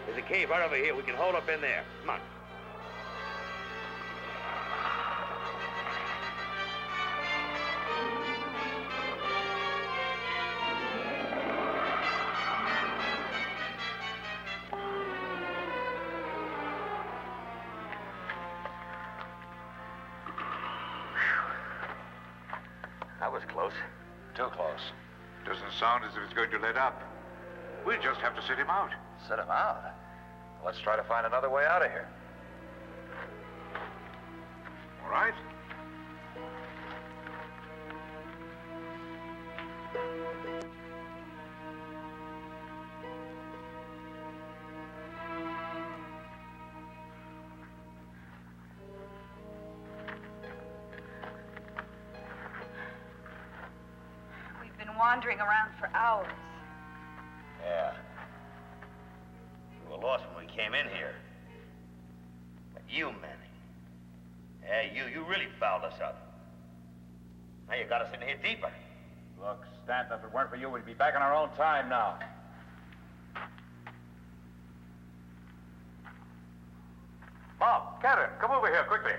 There's a cave right over here. We can hold up in there. Come on. That was close. Too close. Doesn't sound as if it's going to let up. We'll just have to sit him out. Set him out? Let's try to find another way out of here. All right? We've been wandering around for hours. Yeah. We were lost when we came in here. But you, Manning. Yeah, you really fouled us up. Now you got us in here deeper. Look, Stanton, if it weren't for you, we'd be back in our own time now. Bob, Karen, come over here quickly.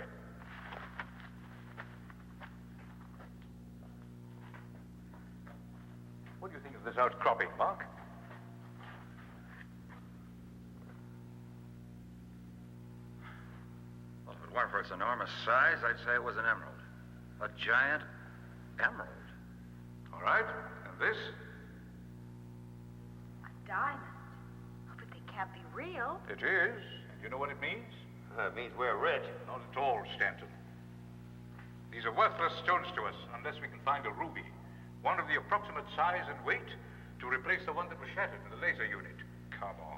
What do you think of this outcropping, Mark? Well, if it weren't for its enormous size, I'd say it was an emerald. A giant emerald. All right. And this? A diamond. Oh, but they can't be real. It is. And you know what it means? It means we're rich. Not at all, Stanton. These are worthless stones to us unless we can find a ruby. One of the approximate size and weight to replace the one that was shattered in the laser unit. Come on.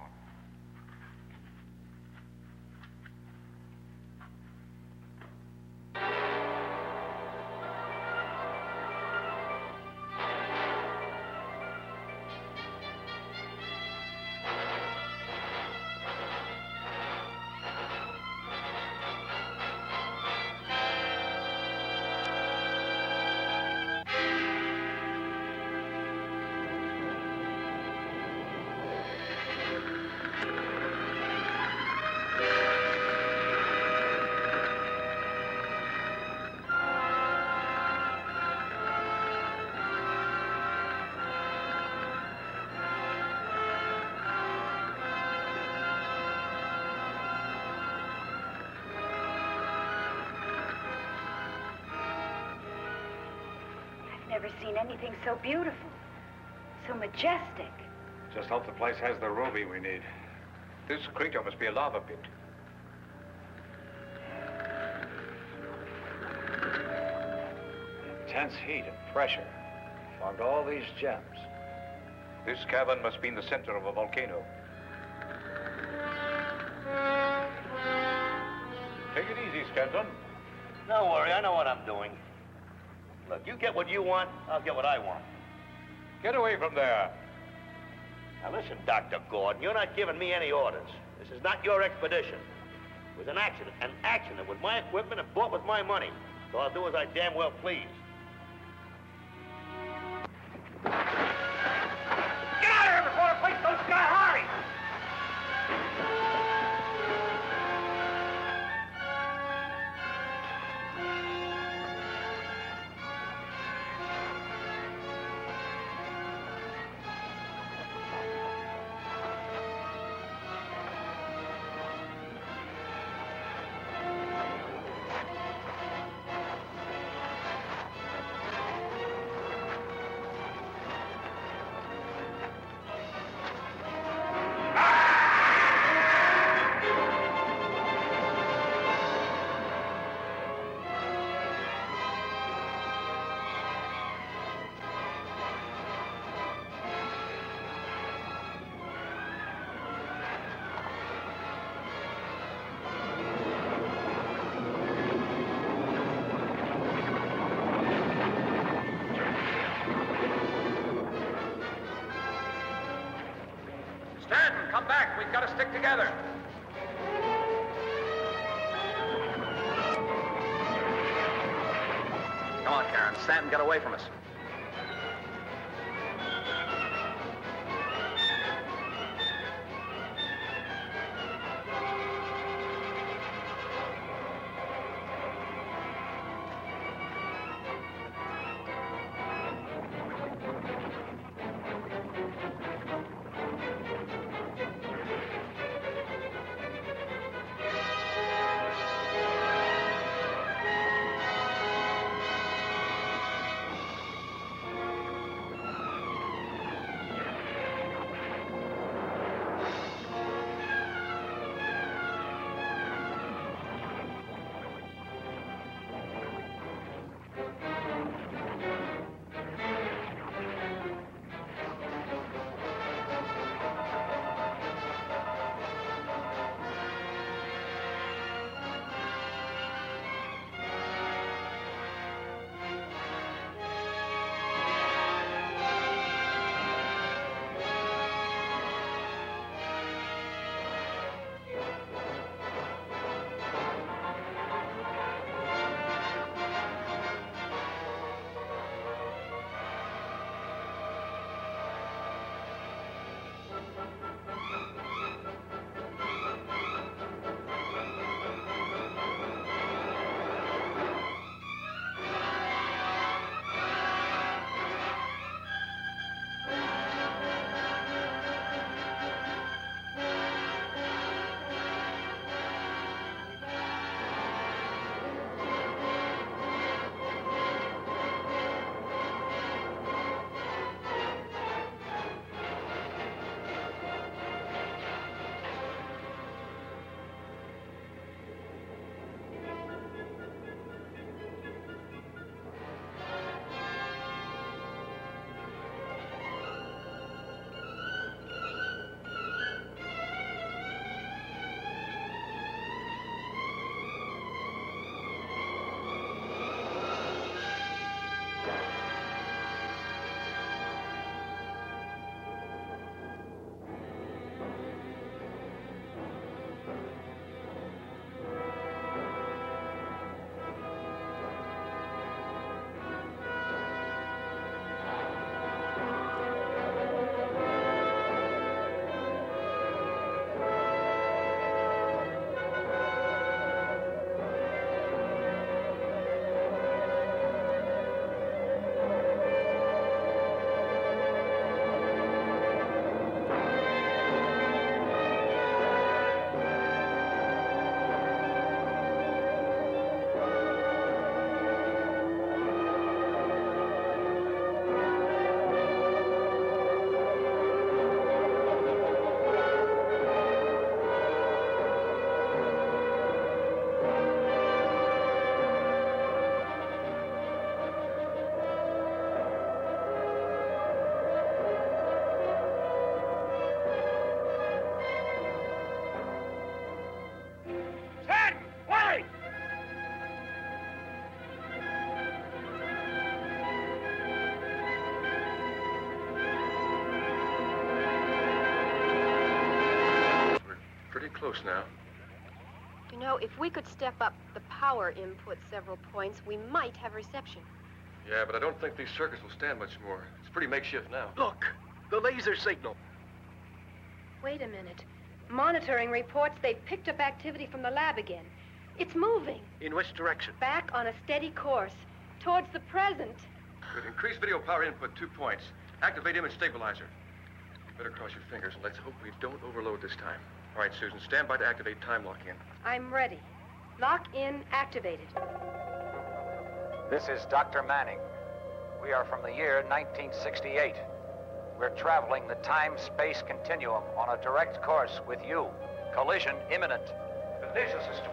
Never seen anything so beautiful, so majestic. Just hope the place has the ruby we need. This crater must be a lava pit. Intense heat and pressure formed all these gems. This cavern must be in the center of a volcano. Take it easy, Stanton. Don't worry, I know what I'm doing. Look, you get what you want, I'll get what I want. Get away from there. Now listen, Dr. Gordon, you're not giving me any orders. This is not your expedition. It was an accident with my equipment and bought with my money. So I'll do as I damn well please. Get out of here before the place goes sky high! We've got to stick together. Come on, Karen. Stanton, get away from us. Close now. You know, if we could step up the power input several points, we might have reception. Yeah, but I don't think these circuits will stand much more. It's pretty makeshift now. Look, the laser signal. Wait a minute. Monitoring reports they've picked up activity from the lab again. It's moving. In which direction? Back on a steady course. Towards the present. Good. Increase video power input 2 points. Activate image stabilizer. Better cross your fingers and let's hope we don't overload this time. All right, Susan, stand by to activate time lock-in. I'm ready. Lock-in activated. This is Dr. Manning. We are from the year 1968. We're traveling the time-space continuum on a direct course with you. Collision imminent. The laser system.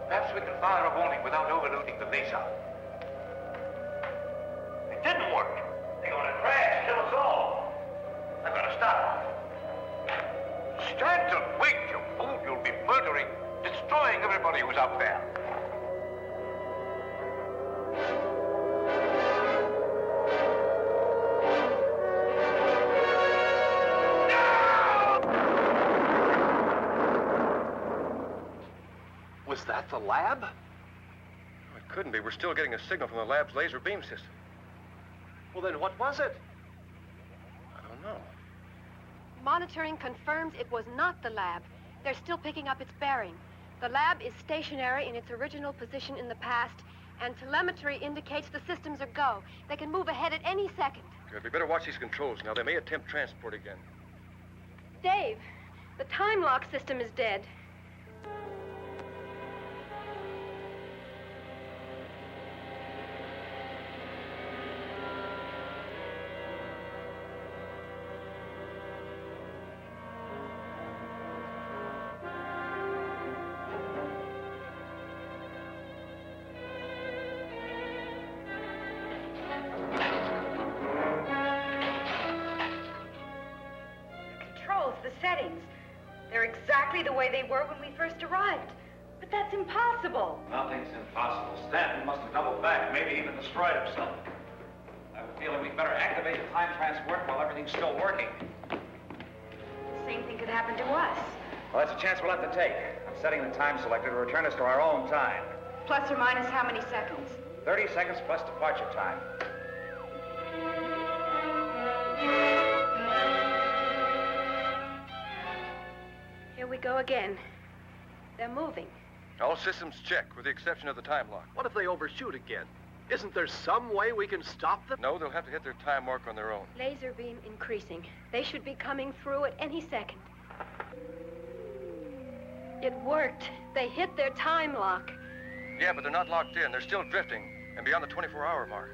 Perhaps we can fire a warning without overloading the laser. It didn't work. They're going to crash, kill us all. I've got to stop. Stanton, wait, you fool. You'll be murdering, destroying everybody who's up there. the lab? Oh, it couldn't be. We're still getting a signal from the lab's laser beam system. Well, then what was it? I don't know. Monitoring confirms it was not the lab. They're still picking up its bearing. The lab is stationary in its original position in the past, and telemetry indicates the systems are go. They can move ahead at any second. Good. We better watch these controls now. They may attempt transport again. Dave, the time lock system is dead. The settings. They're exactly the way they were when we first arrived. But that's impossible. Nothing's impossible. Stanton must have doubled back, maybe even destroyed himself. I have a feeling we'd better activate the time transport while everything's still working. The same thing could happen to us. Well, that's a chance we'll have to take. I'm setting the time selector to return us to our own time. Plus or minus how many seconds? 30 seconds plus departure time. Here we go again. They're moving. All systems check, with the exception of the time lock. What if they overshoot again? Isn't there some way we can stop them? No, they'll have to hit their time mark on their own. Laser beam increasing. They should be coming through at any second. It worked. They hit their time lock. Yeah, but they're not locked in. They're still drifting, and beyond the 24-hour mark.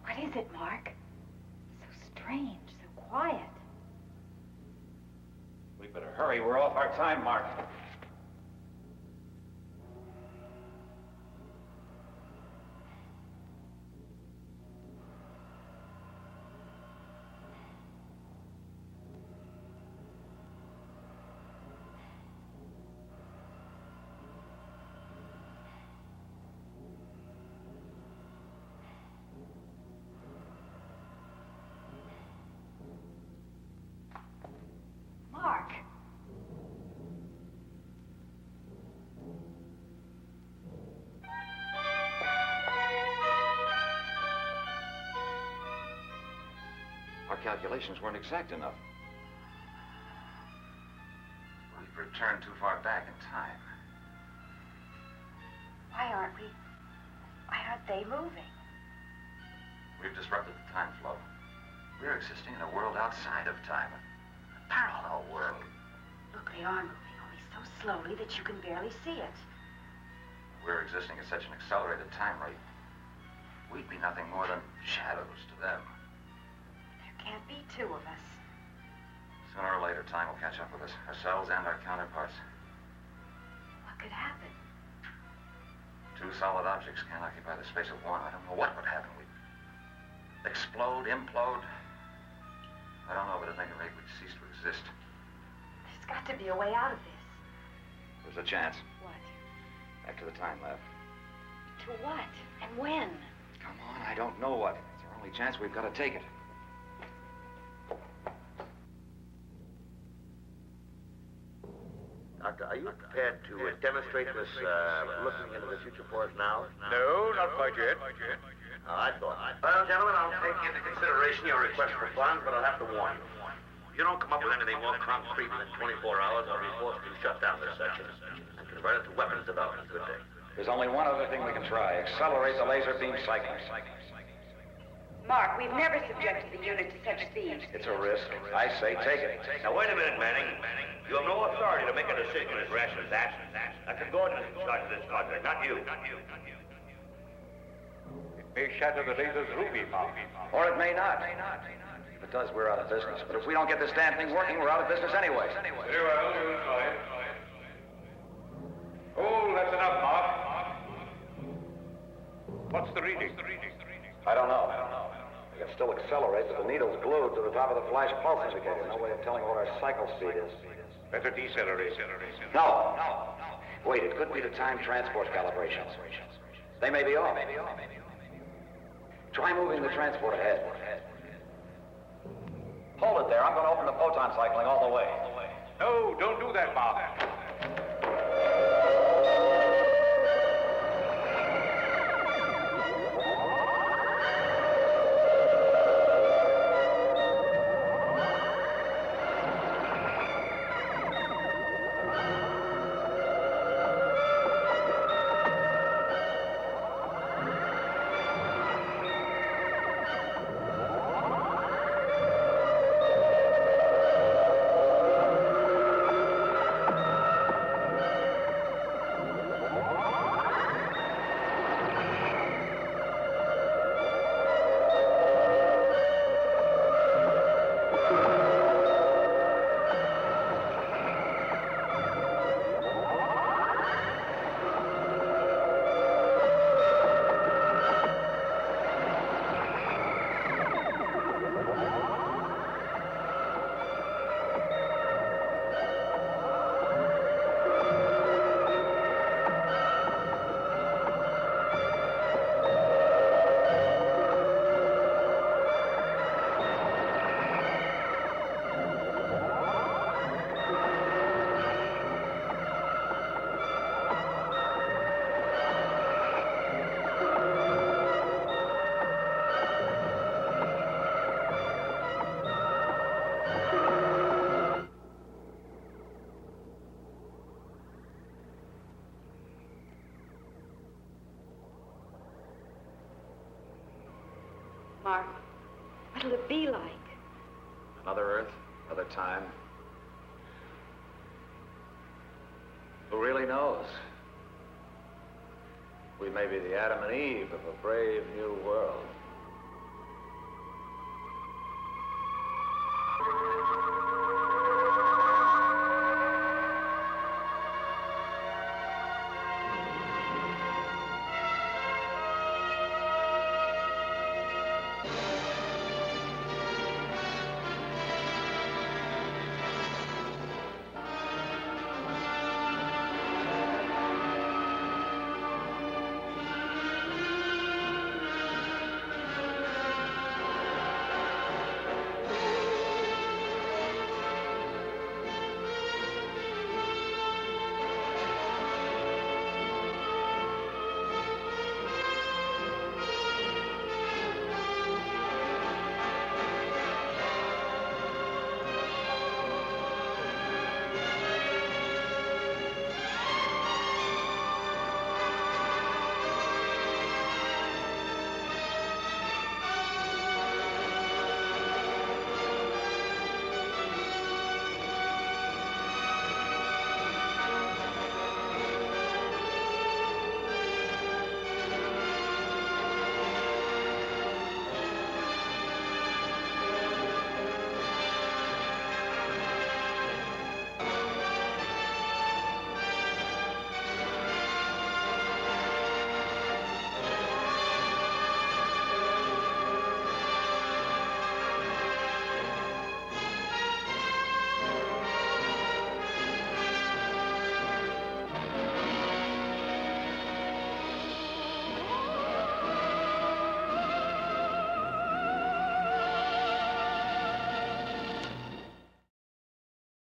What is it, Mark? So strange, so quiet. We better hurry. We're off our time mark. Mark. Our calculations weren't exact enough. We've returned too far back in time. Why aren't they moving? We've disrupted the time flow. We're existing in a world outside of time. A parallel world. Look, they are moving, only so slowly that you can barely see it. We're existing at such an accelerated time rate. We'd be nothing more than shadows to them. There can't be two of us. Sooner or later, time will catch up with us, ourselves and our counterparts. What could happen? Two solid objects can't occupy the space of one. I don't know what would happen. We'd explode, implode. I don't know, but at any rate, we'd cease to exist. There's got to be a way out of this. There's a chance. What? Back to the time lab. To what? And when? Come on, I don't know what. It's our only chance. We've got to take it. Doctor, are you prepared to demonstrate this looking into the future for us now? No, not quite yet. I thought. Well, gentlemen, I'll take into consideration your request for funds, but I'll have to warn you. If you don't come up with anything more concrete within 24 hours, I'll be forced to shut down this section and convert it to weapons development. Good day. There's only one other thing we can try. Accelerate the laser beam cycle. Mark, we've never subjected the unit to such speed. It's a risk. I say take it. Now, wait a minute, Manning. You have no authority to make a decision as rash as that. Dr. Gordon is in charge of this project, not you. It may shatter the laser's ruby mouth. Or it may not. If it does, we're out of business. But if we don't get this damn thing working, we're out of business anyway. Very well, you'll try it. Oh, that's enough, Mark. What's the reading? I don't know. We can still accelerate, but the needle's glued to the top of the flash pulse indicator. No way of telling what our cycle speed is. Better decelerate. No. Wait, it could be the time transport calibrations. They may be off. Try moving the transport ahead. Hold it there. I'm going to open the photon cycling all the way. No, don't do that, Mark. Mark, what'll it be like? Another Earth, another time. Who really knows? We may be the Adam and Eve of a brave new world.